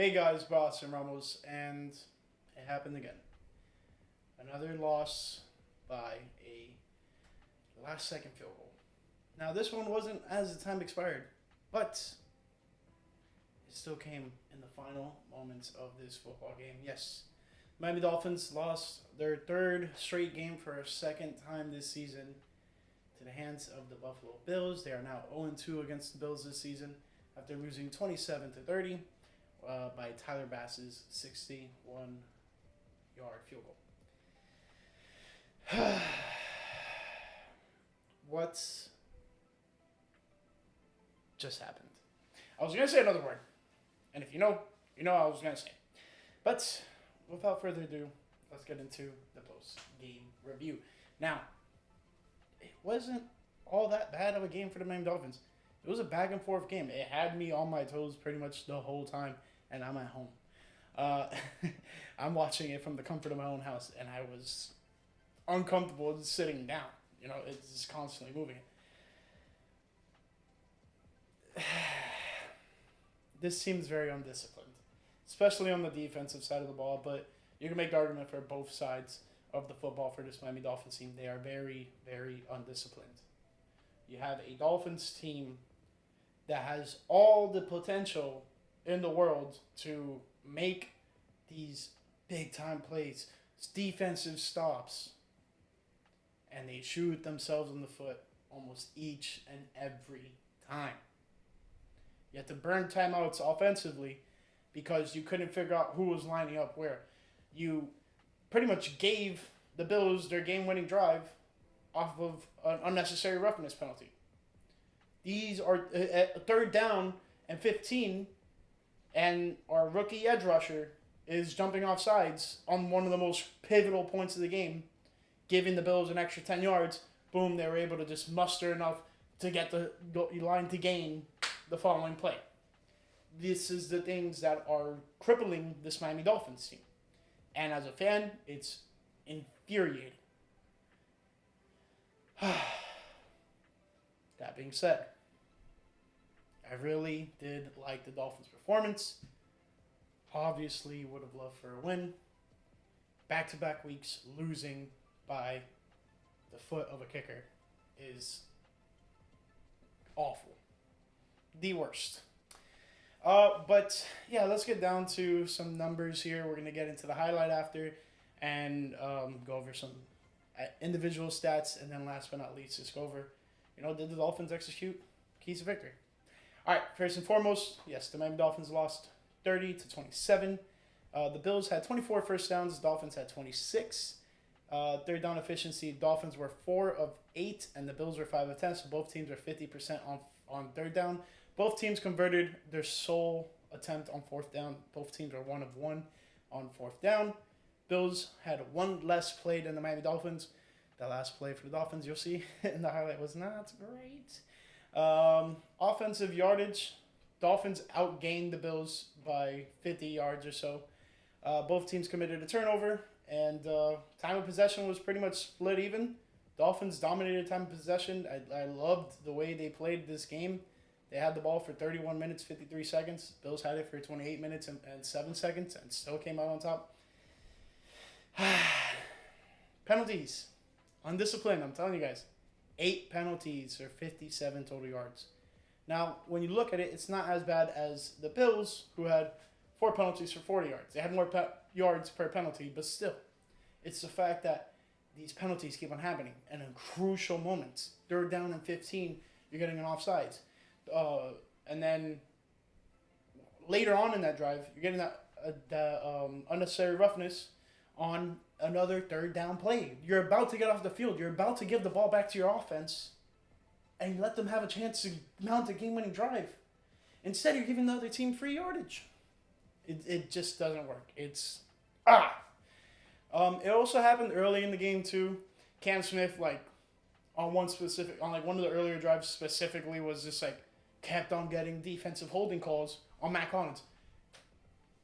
Hey guys, Boss and Ramos, and it happened again. Another loss by a last second field goal. Now, this one wasn't as the time expired, but it still came in the final moments of this football game. Yes, Miami Dolphins lost their third straight game for a second time this season to the hands of the Buffalo Bills. They are now 0-2 against the Bills this season after losing 27-30 by Tyler Bass's 61-yard field goal. What just happened? I was going to say another word. And if you know what I was going to say. But without further ado, let's get into the post-game review. Now, it wasn't all that bad of a game for the Miami Dolphins. It was a back and forth game. It had me on my toes pretty much the whole time, and I'm at home. I'm watching it from the comfort of my own house, and I was uncomfortable just sitting down. You know, it's just constantly moving. This seems very undisciplined, especially on the defensive side of the ball, but you can make the argument for both sides of the football for this Miami Dolphins team. They are very, very undisciplined. You have a Dolphins team that has all the potential in the world to make these big-time plays, defensive stops, and they shoot themselves in the foot almost each and every time. You have to burn timeouts offensively because you couldn't figure out who was lining up where. You pretty much gave the Bills their game-winning drive off of an unnecessary roughness penalty. These are third down and 15, and our rookie edge rusher is jumping off sides on one of the most pivotal points of the game, giving the Bills an extra 10 yards. Boom, they were able to just muster enough to get the line to gain the following play. This is the things that are crippling this Miami Dolphins team. And as a fan, it's infuriating. That being said, I really did like the Dolphins' performance. Obviously, would have loved for a win. Back-to-back weeks losing by the foot of a kicker is awful. The worst. But yeah, let's get down to some numbers here. We're going to get into the highlight after and go over some individual stats. And then last but not least, just go over, did the Dolphins execute keys to victory? All right, first and foremost, yes, the Miami Dolphins lost 30-27. The Bills had 24 first downs. The Dolphins had 26. Third down efficiency, Dolphins were 4 of 8, and the Bills were 5 of 10. So both teams are 50% on third down. Both teams converted their sole attempt on fourth down. Both teams were 1 of 1 on fourth down. Bills had one less play than the Miami Dolphins. The last play for the Dolphins, you'll see in the highlight, was not great. Offensive yardage, Dolphins outgained the Bills by 50 yards or so. Both teams committed a turnover, and time of possession was pretty much split even. Dolphins dominated time of possession. I loved the way they played this game. They had the ball for 31 minutes, 53 seconds. Bills had it for 28 minutes and 7 seconds and still came out on top. Penalties. Undisciplined, I'm telling you guys. 8 penalties for 57 total yards. Now, when you look at it, it's not as bad as the Bills, who had 4 penalties for 40 yards. They had more yards per penalty, but still. It's the fact that these penalties keep on happening. And in crucial moments, third down and 15, you're getting an offsides. And then later on in that drive, you're getting that unnecessary roughness on another third down play. You're about to get off the field. You're about to give the ball back to your offense and you let them have a chance to mount a game-winning drive. Instead, you're giving the other team free yardage. It just doesn't work. It also happened early in the game, too. Cam Smith, on one of the earlier drives specifically, was just, kept on getting defensive holding calls on Matt Collins.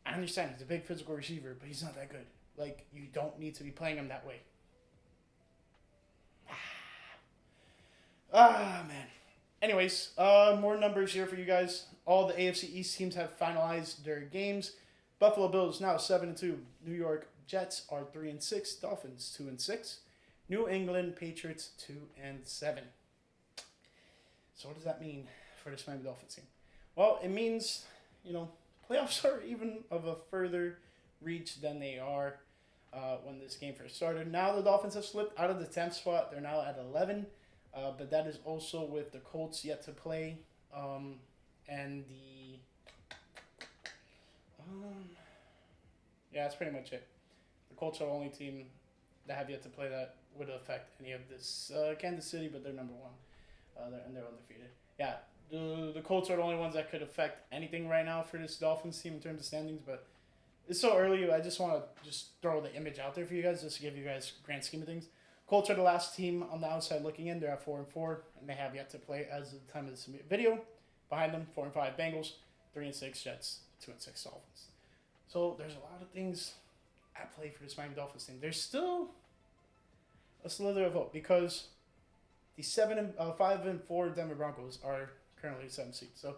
I understand he's a big physical receiver, but he's not that good. You don't need to be playing him that way. Man. Anyways, more numbers here for you guys. All the AFC East teams have finalized their games. Buffalo Bills now 7-2. New York Jets are 3-6. Dolphins 2-6. New England Patriots 2-7. So what does that mean for this Miami Dolphins team? Well, it means, playoffs are even of a further reach than they are when this game first started. Now the Dolphins have slipped out of the 10th spot. They're now at 11, but that is also with the Colts yet to play, and that's pretty much it. The Colts are the only team that have yet to play that would affect any of this. Kansas City, but they're number one. They're undefeated. Yeah, the Colts are the only ones that could affect anything right now for this Dolphins team in terms of standings, but it's so early. I just want to throw the image out there for you guys, just to give you guys a grand scheme of things. Colts are the last team on the outside looking in. They're at 4-4, and they have yet to play as of the time of this video. Behind them, 4-5 Bengals, 3-6 Jets, 2-6 Dolphins. So there's a lot of things at play for this Miami Dolphins team. There's still a slither of hope because the 5-4 Denver Broncos are currently the 7th seed. So,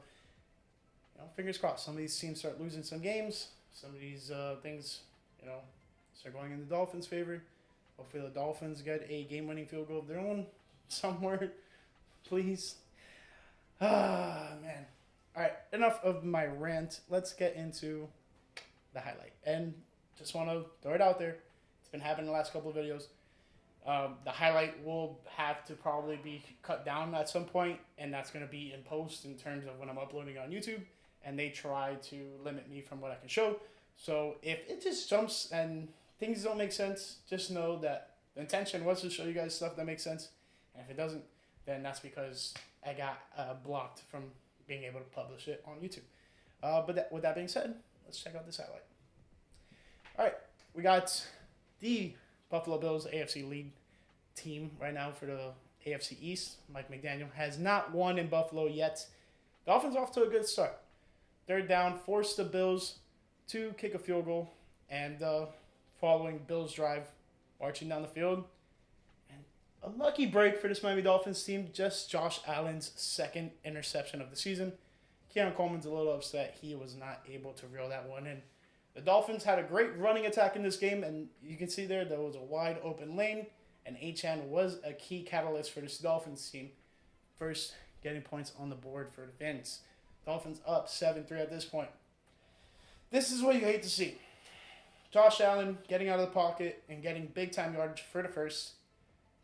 fingers crossed. Some of these teams start losing some games. Some of these things, start going in the Dolphins' favor. Hopefully the Dolphins get a game-winning field goal of their own somewhere. Please. Man. All right, enough of my rant. Let's get into the highlight. And just want to throw it out there. It's been happening the last couple of videos. The highlight will have to probably be cut down at some point, and that's going to be in post in terms of when I'm uploading on YouTube, and they try to limit me from what I can show. So if it just jumps and things don't make sense, just know that the intention was to show you guys stuff that makes sense, and if it doesn't, then that's because I got blocked from being able to publish it on YouTube. But with that being said, let's check out this highlight. All right, we got the Buffalo Bills AFC lead team right now for the AFC East. Mike McDaniel has not won in Buffalo yet. Dolphins off to a good start. Third down, forced the Bills to kick a field goal, and following Bills' drive, marching down the field. And a lucky break for this Miami Dolphins team, just Josh Allen's second interception of the season. Keon Coleman's a little upset he was not able to reel that one in. The Dolphins had a great running attack in this game, and you can see there was a wide open lane, and Achane was a key catalyst for this Dolphins team. First, getting points on the board for the Fins. Dolphins up 7-3 at this point. This is what you hate to see. Josh Allen getting out of the pocket and getting big-time yardage for the first,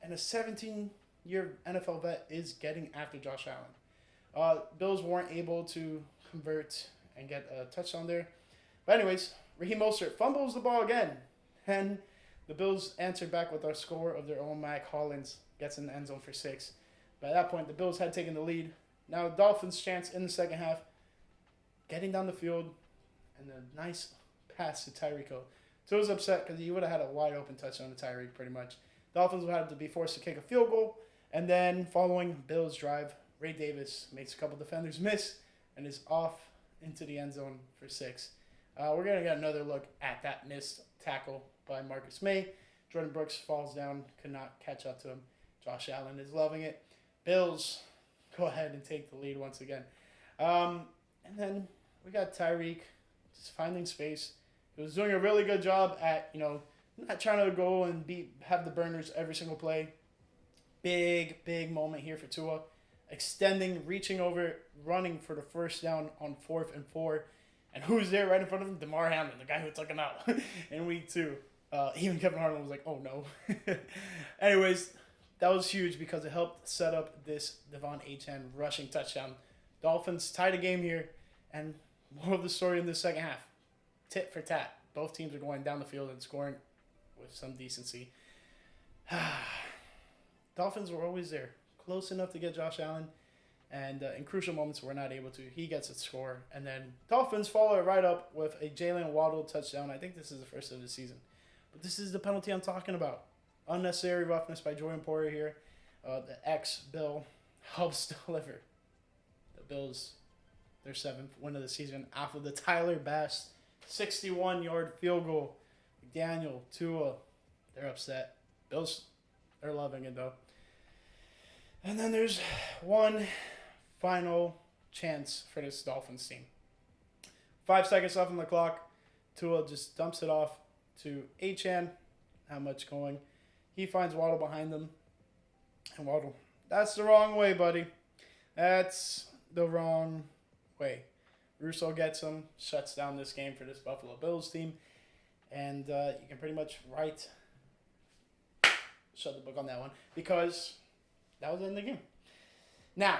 and a 17-year NFL vet is getting after Josh Allen. Bills weren't able to convert and get a touchdown there. But anyways, Raheem Mostert fumbles the ball again, and the Bills answered back with a score of their own. Mac Hollins gets in the end zone for 6. By that point, the Bills had taken the lead. Now Dolphins' chance in the second half, getting down the field, and a nice pass to Tyreek Hill. So he was upset because he would have had a wide open touchdown to Tyreek pretty much. Dolphins would have to be forced to kick a field goal, and then following Bills' drive, Ray Davis makes a couple defenders miss and is off into the end zone for 6. We're going to get another look at that missed tackle by Marcus May. Jordan Brooks falls down, could not catch up to him. Josh Allen is loving it. Bills go ahead and take the lead once again. And then we got Tyreek just finding space. He was doing a really good job at, not trying to go and have the burners every single play. Big moment here for Tua. Extending, reaching over, running for the first down on 4th and 4. And who's there right in front of him? Damar Hamlin, the guy who took him out in week 2. Even Kevin Harlan was like, oh no. Anyways, that was huge because it helped set up this Devon Achane rushing touchdown. Dolphins tied a game here, and more of the story in the second half. Tit for tat. Both teams are going down the field and scoring with some decency. Dolphins were always there, close enough to get Josh Allen. And in crucial moments, we're not able to. He gets a score. And then Dolphins follow it right up with a Jalen Waddle touchdown. I think this is the first of the season. But this is the penalty I'm talking about. Unnecessary roughness by Jordan Poyer here. The ex-Bill helps deliver. The Bills, their 7th win of the season off of the Tyler Bass 61-yard field goal. McDaniel, Tua, they're upset. Bills, they're loving it though. And then there's one final chance for this Dolphins team. 5 seconds left on the clock. Tua just dumps it off to Achan. Not much going. He finds Waddle behind him. And Waddle, that's the wrong way, buddy. That's the wrong way. Russo gets him, shuts down this game for this Buffalo Bills team. And you can pretty much shut the book on that one because that was the end of the game. Now,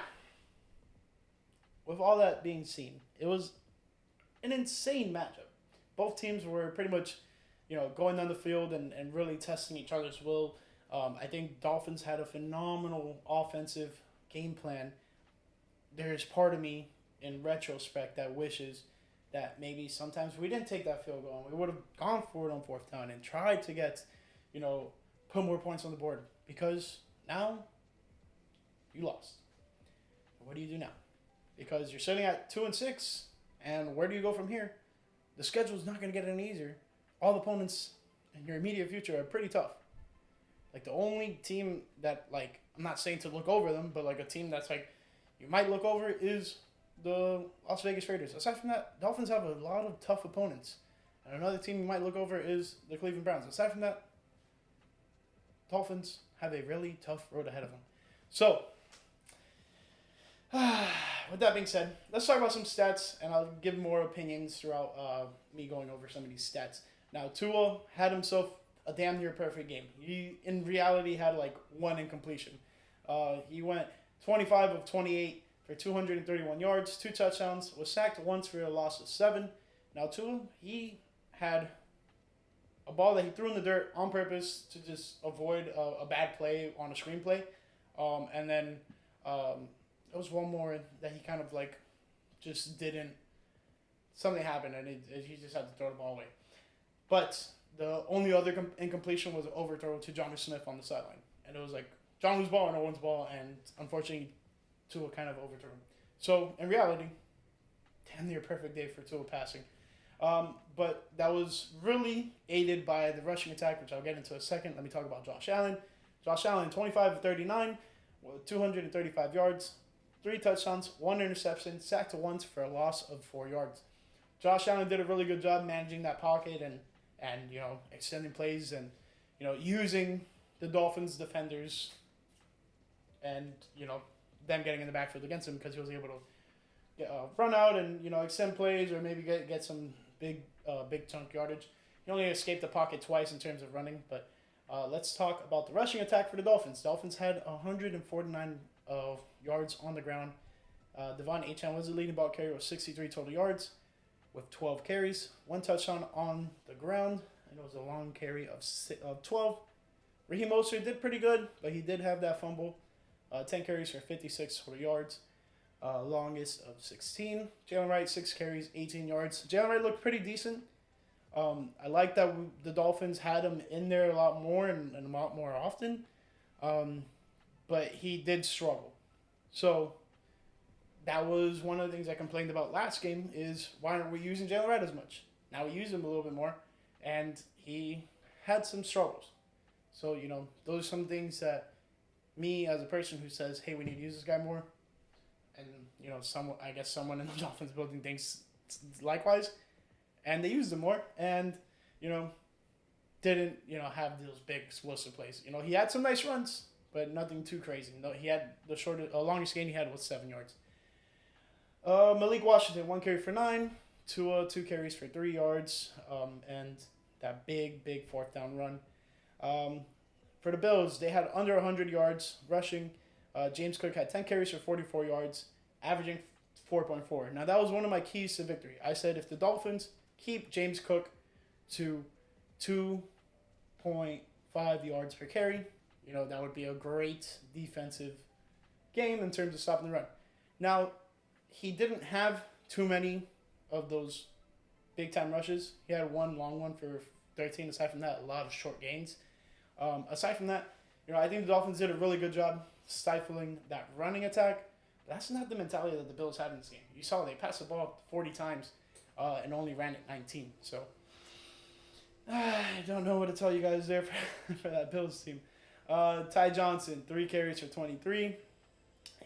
with all that being seen, it was an insane matchup. Both teams were pretty much, going down the field and really testing each other's will. I think Dolphins had a phenomenal offensive game plan. There's part of me, in retrospect, that wishes that maybe sometimes we didn't take that field goal. We would have gone for it on fourth down and tried to get, put more points on the board. Because now, you lost. What do you do now? Because you're sitting at 2-6, and where do you go from here? The schedule's not going to get any easier. All the opponents in your immediate future are pretty tough. Like, the only team that, I'm not saying to look over them, but, a team that's, you might look over is the Las Vegas Raiders. Aside from that, Dolphins have a lot of tough opponents. And another team you might look over is the Cleveland Browns. Aside from that, Dolphins have a really tough road ahead of them. So, with that being said, let's talk about some stats, and I'll give more opinions throughout me going over some of these stats. Now, Tua had himself a damn near perfect game. He, in reality, had one incompletion. He went 25 of 28 for 231 yards, 2 touchdowns, was sacked once for a loss of 7. Now, Tua, he had a ball that he threw in the dirt on purpose to just avoid a bad play on a screenplay. And then there was one more that he kind of just didn't. Something happened and he just had to throw the ball away. But the only other incompletion was an overthrow to Jonnu Smith on the sideline. And it was Jonnu's ball or no one's ball, and unfortunately, Tua kind of overthrew him. So, in reality, damn near perfect day for Tua passing. But that was really aided by the rushing attack, which I'll get into in a second. Let me talk about Josh Allen. Josh Allen, 25 of 39, with 235 yards, 3 touchdowns, 1 interception, sacked once for a loss of 4 yards. Josh Allen did a really good job managing that pocket and extending plays and, using the Dolphins defenders and, them getting in the backfield against him because he was able to run out and, extend plays or maybe get some big chunk yardage. He only escaped the pocket twice in terms of running, but let's talk about the rushing attack for the Dolphins. Dolphins had 149 yards on the ground. Devon Achane was the leading ball carrier with 63 total yards with 12 carries, 1 touchdown on the ground, and it was a long carry of 12. Raheem Mostert did pretty good, but he did have that fumble. 10 carries for 56 total yards, longest of 16. Jalen Wright, 6 carries, 18 yards. Jalen Wright looked pretty decent. I like that the Dolphins had him in there a lot more and a lot more often, but he did struggle. So that was one of the things I complained about last game is why aren't we using Jalen Wright as much? Now we use him a little bit more, and he had some struggles. So, those are some things that me as a person who says, hey, we need to use this guy more, and, someone in the Dolphins building thinks likewise, and they used him more, and, didn't, have those big explosive plays. He had some nice runs, but nothing too crazy. No, he had the longest gain he had was 7 yards. Malik Washington, 1 carry for 9, 2 carries for 3 yards, and that big fourth down run. For the Bills, they had under 100 yards rushing. James Cook had 10 carries for 44 yards, averaging 4.4. Now, that was one of my keys to victory. I said if the Dolphins keep James Cook to 2.5 yards per carry, that would be a great defensive game in terms of stopping the run. Now, he didn't have too many of those big-time rushes. He had one long one for 13. Aside from that, a lot of short gains. Aside from that, I think the Dolphins did a really good job stifling that running attack. But that's not the mentality that the Bills had in this game. You saw they passed the ball 40 times and only ran it 19. So I don't know what to tell you guys there for that Bills team. Ty Johnson, 3 carries for 23.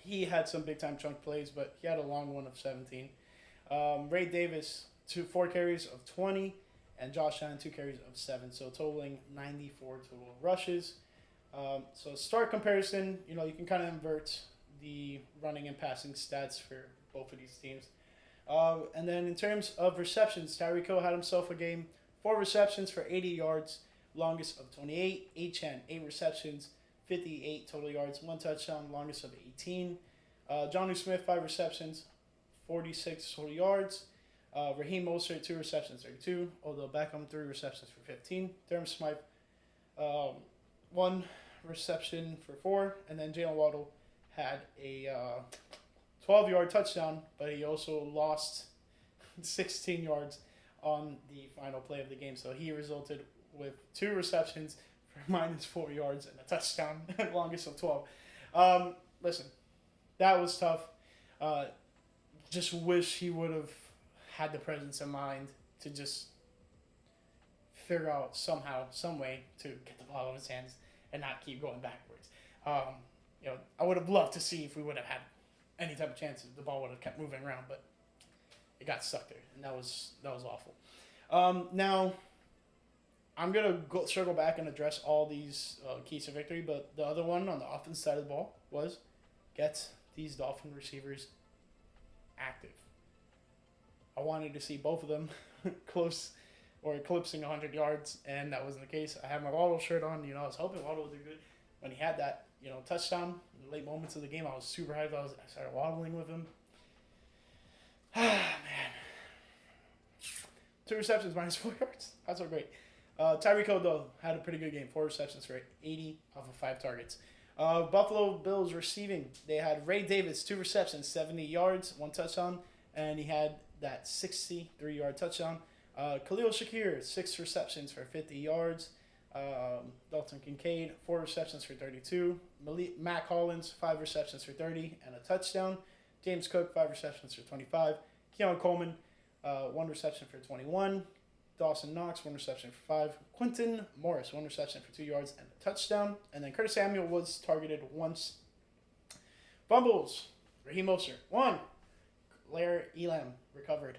He had some big-time chunk plays, but he had a long one of 17. Ray Davis, 4 carries of 20. and Josh Allen 2 carries of 7, so totaling 94 total rushes. So start comparison, you can kind of invert the running and passing stats for both of these teams. And then in terms of receptions, Tyreek Hill had himself a game. 4 receptions for 80 yards, longest of 28. Achane, 8 receptions, 58 total yards, 1 touchdown, longest of 18. Jonnu Smith, 5 receptions, 46 total yards. Raheem Mostert, 2 receptions, 32. Odell Beckham, 3 receptions for 15. Durham Smythe, 1 reception for 4. And then Jalen Waddle had a 12-yard touchdown, but he also lost 16 yards on the final play of the game. So he resulted with 2 receptions for -4 yards and a touchdown, longest of 12. Listen, that was tough. Just wish he would have had the presence of mind to just figure out somehow, some way to get the ball out of his hands and not keep going backwards. I would have loved to see if we would have had any type of chance if the ball would have kept moving around, but it got stuck there, and that was awful. Now, I'm going to circle back and address all these keys to victory, but the other one on the offense side of the ball was get these Dolphin receivers active. I wanted to see both of them close or eclipsing 100 yards, and that wasn't the case. I had my Waddle shirt on. I was hoping Waddle would do good. When he had that, touchdown in the late moments of the game, I was super hyped. I started waddling with him. Man. 2 receptions, -4 yards. That's so great. Tyreek Hill, though, had a pretty good game. 4 receptions for 80 off of 5 targets. Buffalo Bills receiving. They had Ray Davis, 2 receptions, 70 yards, 1 touchdown, and he had that 63-yard touchdown. Khalil Shakir, 6 receptions for 50 yards. Dalton Kincaid, 4 receptions for 32. Mac Hollins, 5 receptions for 30 and a touchdown. James Cook, 5 receptions for 25. Keon Coleman, 1 reception for 21. Dawson Knox, 1 reception for 5. Quentin Morris, 1 reception for 2 yards and a touchdown. And then Curtis Samuel was targeted once. Fumbles, Raheem Mostert, 1. Blair Elam recovered.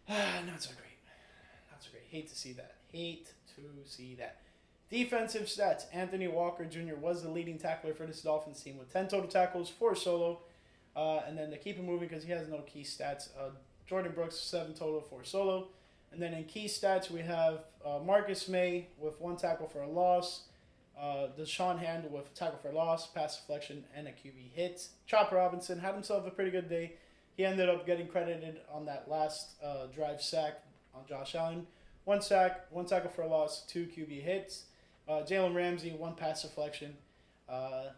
Not so great. Hate to see that. Defensive stats. Anthony Walker Jr. was the leading tackler for this Dolphins team with 10 total tackles, 4 solo. And then to keep him moving because he has no key stats, Jordan Brooks, 7 total, 4 solo. And then in key stats, we have Marcus May with 1 tackle for a loss. Deshaun Hand with a tackle for a loss, pass deflection, and a QB hit. Chopper Robinson had himself a pretty good day. He ended up getting credited on that last drive sack on Josh Allen. 1 sack, 1 tackle for a loss, 2 QB hits. Jalen Ramsey, 1 pass deflection. And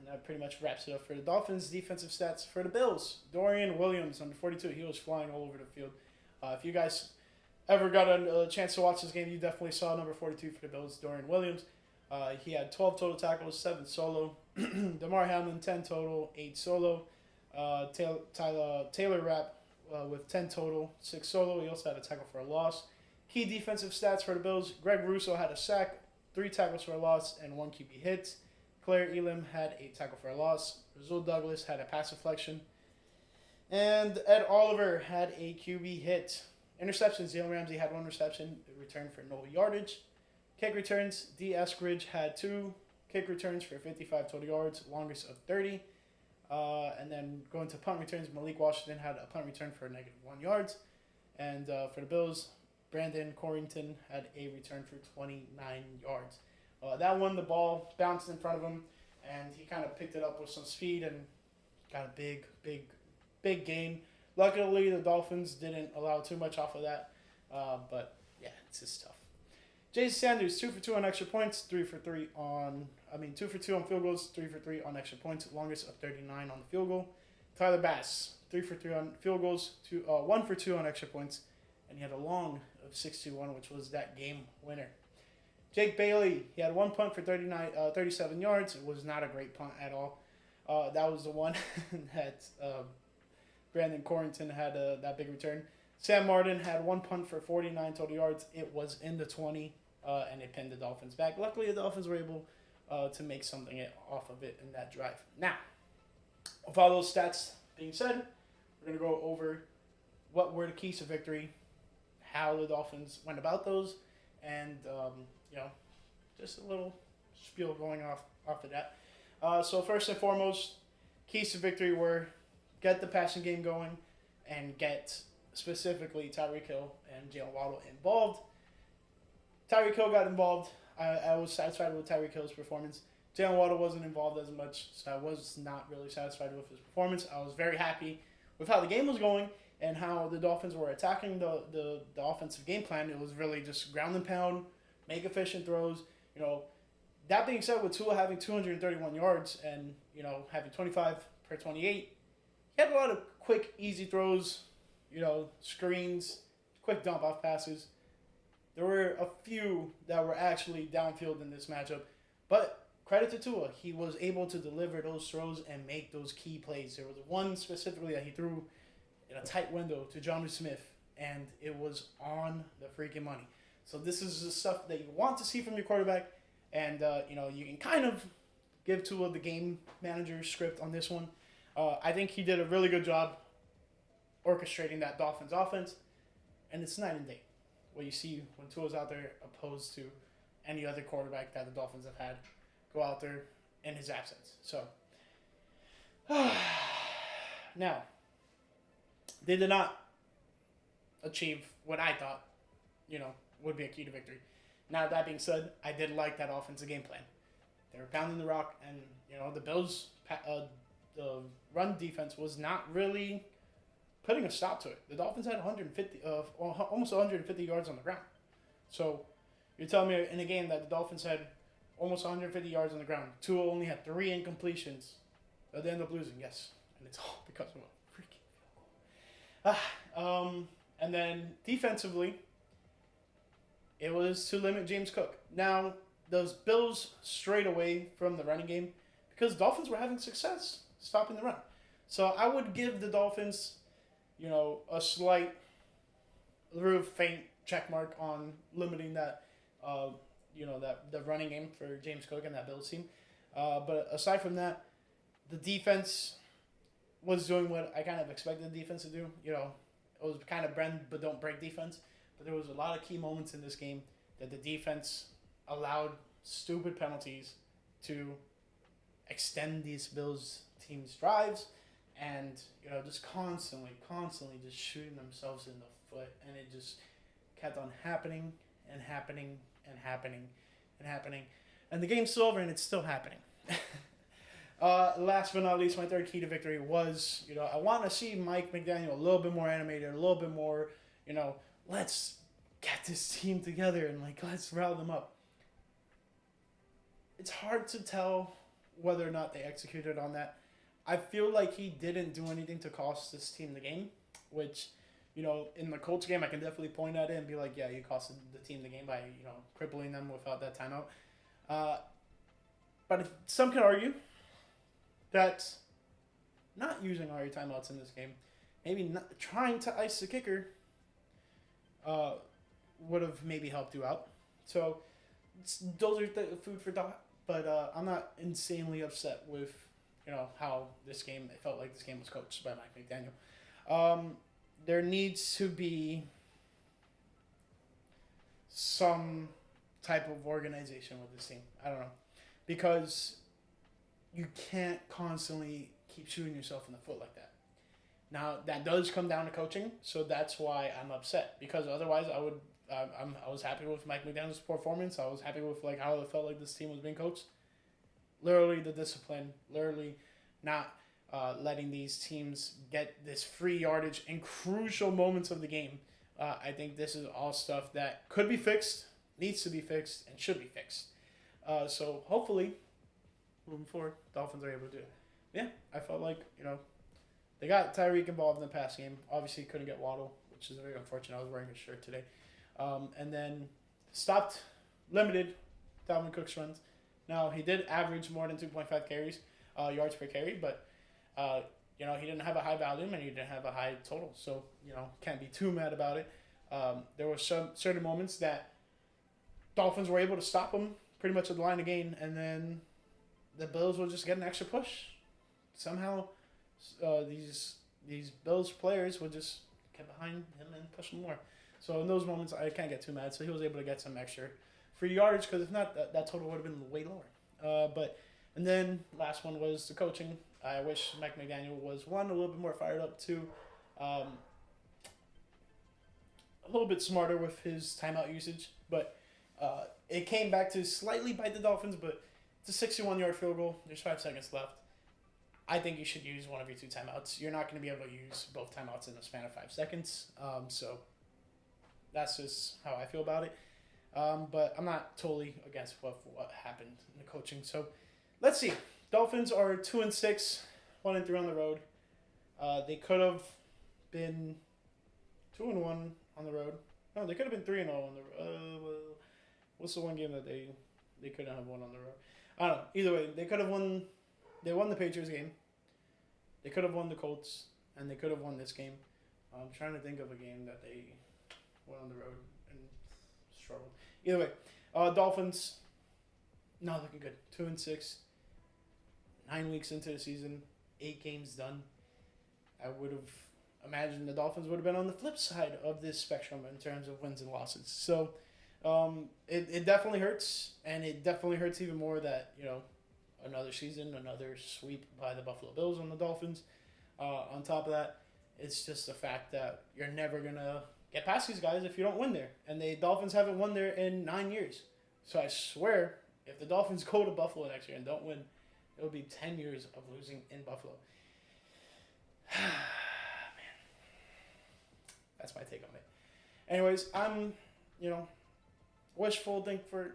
that pretty much wraps it up for the Dolphins. Defensive stats for the Bills. Dorian Williams, number 42. He was flying all over the field. If you guys ever got a chance to watch this game, you definitely saw number 42 for the Bills, Dorian Williams. He had 12 total tackles, 7 solo. DeMar Hamlin, 10 total, 8 solo. Taylor Rapp with 10 total, 6 solo. He also had a tackle for a loss. Key defensive stats for the Bills. Greg Russo had a sack, 3 tackles for a loss, and 1 QB hit. Claire Elam had a tackle for a loss. Rasul Douglas had a pass deflection. And Ed Oliver had a QB hit. Interceptions, Jalen Ramsey had 1 reception, returned for no yardage. Kick returns, D. Eskridge had 2 kick returns for 55 total yards, longest of 30. And then going to punt returns, Malik Washington had a punt return for -1 yards. And for the Bills, Brandon Corrington had a return for 29 yards. That one, the ball bounced in front of him, and he kind of picked it up with some speed and got a big gain. Luckily, the Dolphins didn't allow too much off of that, but yeah, it's just tough. Jason Sanders, 2 for 2 on extra points, 2 for 2 on field goals, 3 for 3 on extra points, longest of 39 on the field goal. Tyler Bass, 3 for 3 on field goals, 1 for 2 on extra points, and he had a long of 61, which was that game winner. Jake Bailey, he had 1 punt for 37 yards. It was not a great punt at all. That was the one that Brandon Corrington had that big return. Sam Martin had 1 punt for 49 total yards. It was in the 20, and it pinned the Dolphins back. Luckily, the Dolphins were able to make something off of it in that drive. Now, with all those stats being said, we're going to go over what were the keys to victory, how the Dolphins went about those, and you know, just a little spiel going off of that. So first and foremost, keys to victory were get the passing game going and get specifically Tyreek Hill and Jalen Waddle involved. Tyreek Hill got involved. I was satisfied with Tyreek Hill's performance. Jalen Waddle wasn't involved as much, so I was not really satisfied with his performance. I was very happy with how the game was going and how the Dolphins were attacking the offensive game plan. It was really just ground and pound, make efficient throws. You know, that being said, with Tua having 231 yards and, you know, having 25 per 28, he had a lot of quick, easy throws, you know, screens, quick dump-off passes. There were a few that were actually downfield in this matchup, but credit to Tua. He was able to deliver those throws and make those key plays. There was one specifically that he threw in a tight window to Jonnu Smith, and it was on the freaking money. So this is the stuff that you want to see from your quarterback, and you know, you can kind of give Tua the game manager script on this one. I think he did a really good job orchestrating that Dolphins offense, and it's night and day what you see when Tua's out there opposed to any other quarterback that the Dolphins have had go out there in his absence. So, now, they did not achieve what I thought, you know, would be a key to victory. Now, that being said, I did like that offensive game plan. They were pounding the rock, and, you know, the Bills, the run defense was not really putting a stop to it. The Dolphins had almost 150 yards on the ground. So, you're telling me in a game that the Dolphins had almost 150 yards on the ground. Tua only had 3 incompletions. They end up losing, yes. And it's all because of a freaking field goal. And then defensively, it was to limit James Cook. Now, those Bills strayed away from the running game because Dolphins were having success stopping the run. So I would give the Dolphins, you know, a slight, little faint check mark on limiting that, you know, that the running game for James Cook and that Bills team. But aside from that, the defense was doing what I kind of expected the defense to do. You know, it was kind of bend but don't break defense. But there was a lot of key moments in this game that the defense allowed stupid penalties to extend these Bills team's drives, and, you know, just constantly just shooting themselves in the foot, and it just kept on happening and happening and happening and happening, and the game's still over and it's still happening. Last but not least, my third key to victory was, you know, I want to see Mike McDaniel a little bit more animated, a little bit more, you know, let's get this team together and, like, let's rile them up. It's hard to tell whether or not they executed on that. I feel like he didn't do anything to cost this team the game, which, you know, in the Colts game, I can definitely point at it and be like, yeah, you costed the team the game by, you know, crippling them without that timeout. But some could argue that not using all your timeouts in this game, maybe not trying to ice the kicker, would have maybe helped you out. So those are food for thought. But I'm not insanely upset with, you know, how this game, it felt like this game was coached by Mike McDaniel. There needs to be some type of organization with this team. I don't know. Because you can't constantly keep shooting yourself in the foot like that. Now, that does come down to coaching, so that's why I'm upset. Because otherwise, I was happy with Mike McDaniel's performance. I was happy with, like, how it felt like this team was being coached. Literally the discipline. Literally not letting these teams get this free yardage in crucial moments of the game. I think this is all stuff that could be fixed, needs to be fixed, and should be fixed. So hopefully, moving forward, Dolphins are able to do it. Yeah, I felt like, you know, they got Tyreek involved in the pass game. Obviously, couldn't get Waddle, which is very unfortunate. I was wearing his shirt today. And then limited Dalvin Cook's runs. Now, he did average more than 2.5 carries, yards per carry, but, you know, he didn't have a high volume and he didn't have a high total. So, you know, can't be too mad about it. There were some certain moments that Dolphins were able to stop him pretty much at the line of game, and then the Bills will just get an extra push. Somehow, these Bills players would just get behind him and push him more. So in those moments, I can't get too mad. So he was able to get some extra free yardage because if not, that total would have been way lower. And then last one was the coaching. I wish Mike McDaniel was a little bit more fired up, two, a little bit smarter with his timeout usage, but it came back to slightly bite the Dolphins, but it's a 61-yard field goal. There's 5 seconds left. I think you should use one of your 2 timeouts. You're not going to be able to use both timeouts in the span of 5 seconds. So that's just how I feel about it. But I'm not totally against what happened in the coaching. So let's see. Dolphins are 2-6, 1-3 on the road. They could have been 2-1 on the road. No, they could have been 3-0 on the road. What's the one game that they couldn't have won on the road? I don't know. Either way, they could have won. They won the Patriots game. They could have won the Colts, and they could have won this game. I'm trying to think of a game that they went on the road and struggled. Either way, Dolphins, not looking good. 2-6, 9 weeks into the season, 8 games done. I would have imagined the Dolphins would have been on the flip side of this spectrum in terms of wins and losses. So it definitely hurts, and it definitely hurts even more that, another season, another sweep by the Buffalo Bills on the Dolphins. On top of that, it's just the fact that you're never going to get past these guys if you don't win there. And the Dolphins haven't won there in 9 years. So I swear, if the Dolphins go to Buffalo next year and don't win, it will be 10 years of losing in Buffalo. Man. That's my take on it. Anyways, I'm a wishful thinker.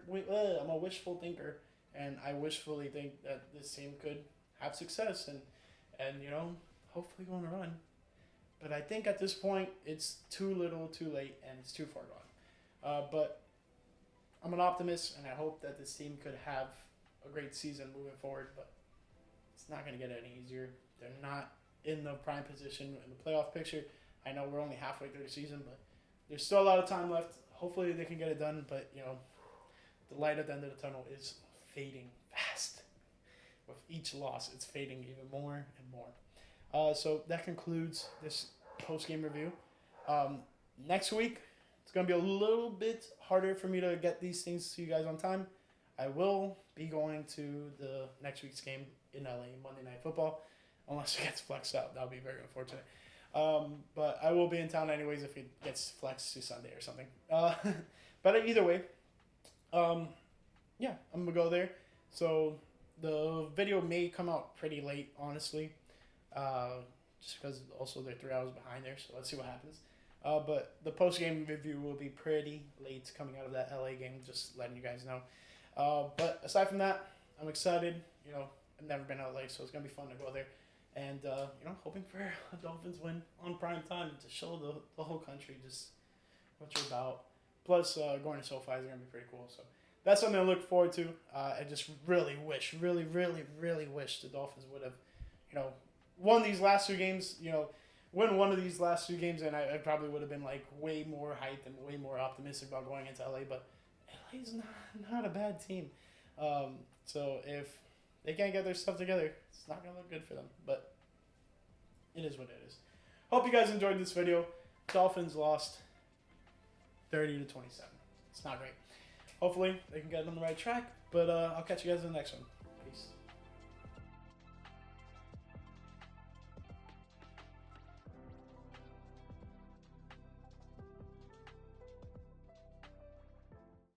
And I wishfully think that this team could have success and hopefully go on a run. But I think at this point, it's too little, too late, and it's too far gone. But I'm an optimist, and I hope that this team could have a great season moving forward. But it's not going to get any easier. They're not in the prime position in the playoff picture. I know we're only halfway through the season, but there's still a lot of time left. Hopefully they can get it done. But, the light at the end of the tunnel is fading fast. With each loss, it's fading even more and more. So that concludes this post-game review. Next week, it's going to be a little bit harder for me to get these things to you guys on time. I will be going to the next week's game in LA, Monday Night Football, unless it gets flexed out. That would be very unfortunate. But I will be in town anyways if it gets flexed to Sunday or something. But either way, I'm going to go there. So the video may come out pretty late, honestly, just because also they're 3 hours behind there. So let's see what happens. But the post-game review will be pretty late coming out of that LA game, just letting you guys know. But aside from that, I'm excited. I've never been to LA, so it's going to be fun to go there. And, hoping for a Dolphins win on prime time to show the whole country just what you're about. Plus, going to SoFi is going to be pretty cool. So that's something to look forward to. I just really wish the Dolphins would have, won these last 2 games, win one of these last 2 games, and I probably would have been like way more hyped and way more optimistic about going into LA. But LA's not a bad team. So if they can't get their stuff together, it's not gonna look good for them. But it is what it is. Hope you guys enjoyed this video. Dolphins lost 30-27. It's not great. Hopefully they can get on the right track. But I'll catch you guys in the next one.